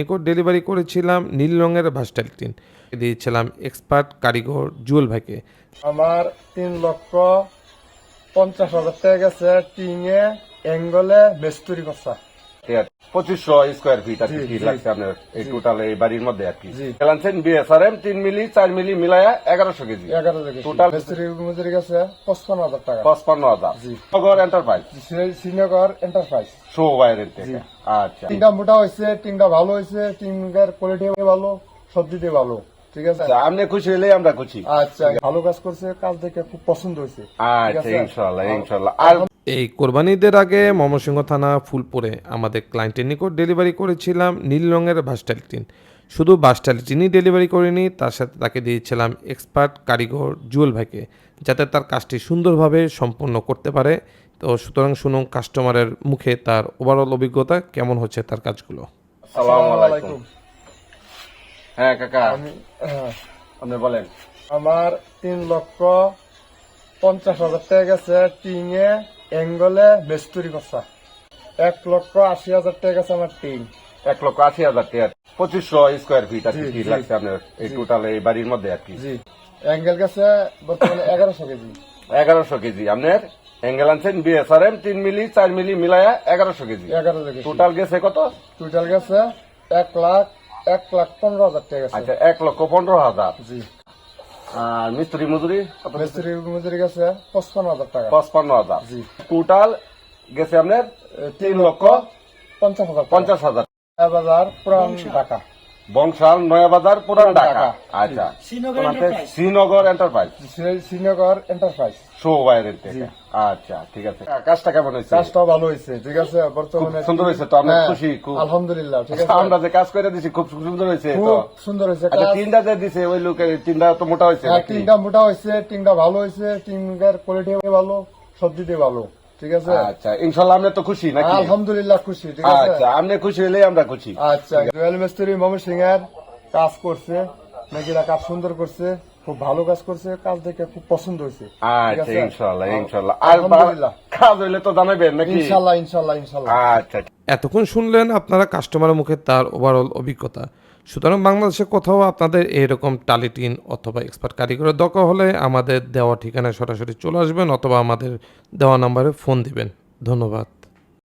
নিকট ডেলিভারি করেছিলাম নীল রঙের ভার্সটাইল টিন। দিয়েছিলাম এক্সপার্ট কারিগর জুয়েল ভাইকে। আমার 3,50,000 টাকা গেছে টিঙে অ্যাঙ্গলে মেস্তুরি করছা। 2500 স্কোয়ার ফিট আর জি, কি জি। লাগছে আপনার এই টোটাল এই বাড়ির মধ্যে আর কি। জি। খেলাচ্ছেন বিএসআরএম 3 মিলি 4 মিলি মিলায়া 1100 কেজি 11 থেকে টোটাল মেস্তুরি মজুরি গেছে 55,000 টাকা। 55,000। জি। নগর এন্টারপ্রাইজ শ্রীনগর এন্টারপ্রাইজ। শো বাইরের থেকে। আচ্ছা টিংটা মোটা হয়েছে, টিংটা ভালো হয়েছে, টিংটার কোয়ালিটি ভালো, সব দিতে ভালো। ঠিক আছে। আচ্ছা, আপনি খুশি হলে আমরা খুশি। আচ্ছা, ভালো কাজ করছে, কাজ দেখে খুব পছন্দ হয়েছে। ঠিক আচ্ছা আছে? ইনশাআল্লাহ ইনশাআল্লাহ। আর এই কোরবানিদের আগে ময়মনসিংহ থানা ফুলপুরে আমাদের ক্লায়েন্টের নিকট ডেলিভারি করেছিলাম নীল রঙের ভার্সটাইল টিন। শুধু ভার্সটাইল টিনই ডেলিভারি করিনি, তার সাথে তাকে দিয়েছিলাম এক্সপার্ট কারিগর জুয়েল ভাইকে, যাতে তার কাজটি সুন্দরভাবে সম্পন্ন করতে পারে। তো সুতরাং শুনুন কাস্টমারের মুখে তার ওভারঅল অভিজ্ঞতা কেমন হচ্ছে তার কাজগুলো। আসসালামু আলাইকুম। হ্যাঁ কাকা হ্যাঁ, আপনি বলেন। আমার 3,50,000 টাকা গেছে টিঙে অ্যাঙ্গলে মেস্তুরি করছা। 1,80,000 টাকা গেছে আমার টিং। 1,80,000 টাকা 2500 স্কোয়ার ফিট আর জি, কি জি। লাগছে আপনার এই টোটাল এই বাড়ির মধ্যে আর কি। জি, অ্যাঙ্গেল গেছে বর্তমানে 1100 কেজি। 1100 কেজি আপনার অ্যাঙ্গেল আনছেন বিএসআরএম 3 মিলি 4 মিলি মিলায়া 1100 কেজি 11 থেকে টোটাল গেছে কত? টোটাল গেছে 1,15,000 টাকা গেছে। আচ্ছা 1,15,000। জি, আর মিস্ত্রি মজুরি কত? মিস্ত্রি মজুরি গেছে 55,000 টাকা। 55,000। জি, টোটাল গেছে আপনার 3,50,000 টাকা। 3,50,000। বাজার পুরান ঢাকা। বংশাল নয়াবাজার পুরান পুরান ঢাকা। ঢাকা। আচ্ছা শ্রীনগর ওনাতে enterprise. Srinagar enterprise Srinagar enterprise. Show বাইরের থেকে। জি। আচ্ছা ঠিক আছে। কাজটা কেমন হয়েছে? কাজটাও ভালো হয়েছে। ঠিক আছে, বর্তমানে খুব সুন্দর হয়েছে তো, আমরা হ্যাঁ, খুশি খুব। আলহামদুলিল্লাহ। ঠিক আছে, আমরা যে কাজ করে দিছি খুব সুন্দর হয়েছে তো। খুব সুন্দর হয়েছে আচ্ছা কাজ। তিনটা যে দিছে ওই লোকে তিনটা তো মোটা হয়েছে হ্যাঁ, নাকি? টিংটা মোটা হয়েছে, টিংটা ভালো হয়েছে, টিংটার কোয়ালিটি ভালো, সব দিতে ভালো। ঠিক আছে। আচ্ছা ইনশাল্লাহ আপনি তো খুশি নাকি? আলহামদুলিল্লাহ খুশি। ঠিক আছে। আচ্ছা আপনি খুশি হলে আমরা খুশি। আচ্ছা, জুয়েল মিস্ত্রি ময়মনসিং এর কাজ করছে, নাকিরা কাজ সুন্দর করছে, খুব ভালো কাজ করছে, কাজ দেখে খুব পছন্দ হয়েছে। ঠিক আচ্ছা আছে? ইনশাল্লাহ ইনশাল্লাহ। আর আলহামদুলিল্লাহ। কাজ হইলে তো জানাবেন নাকি? ইনশাল্লাহ ইনশাল্লাহ ইনশাল্লাহ। আচ্ছা এতক্ষণ শুনলেন আপনারা কাস্টমারের মুখে তার ওভারঅল অভিজ্ঞতা। সুতরাং বাংলাদেশে কোথাও আপনাদের এইরকম টালি টিন অথবা এক্সপার্ট কারিগরের দরকার হলে আমাদের দেওয়া ঠিকানায় সরাসরি চলে আসবেন অথবা আমাদের দেওয়া নাম্বারে ফোন দিবেন। ধন্যবাদ।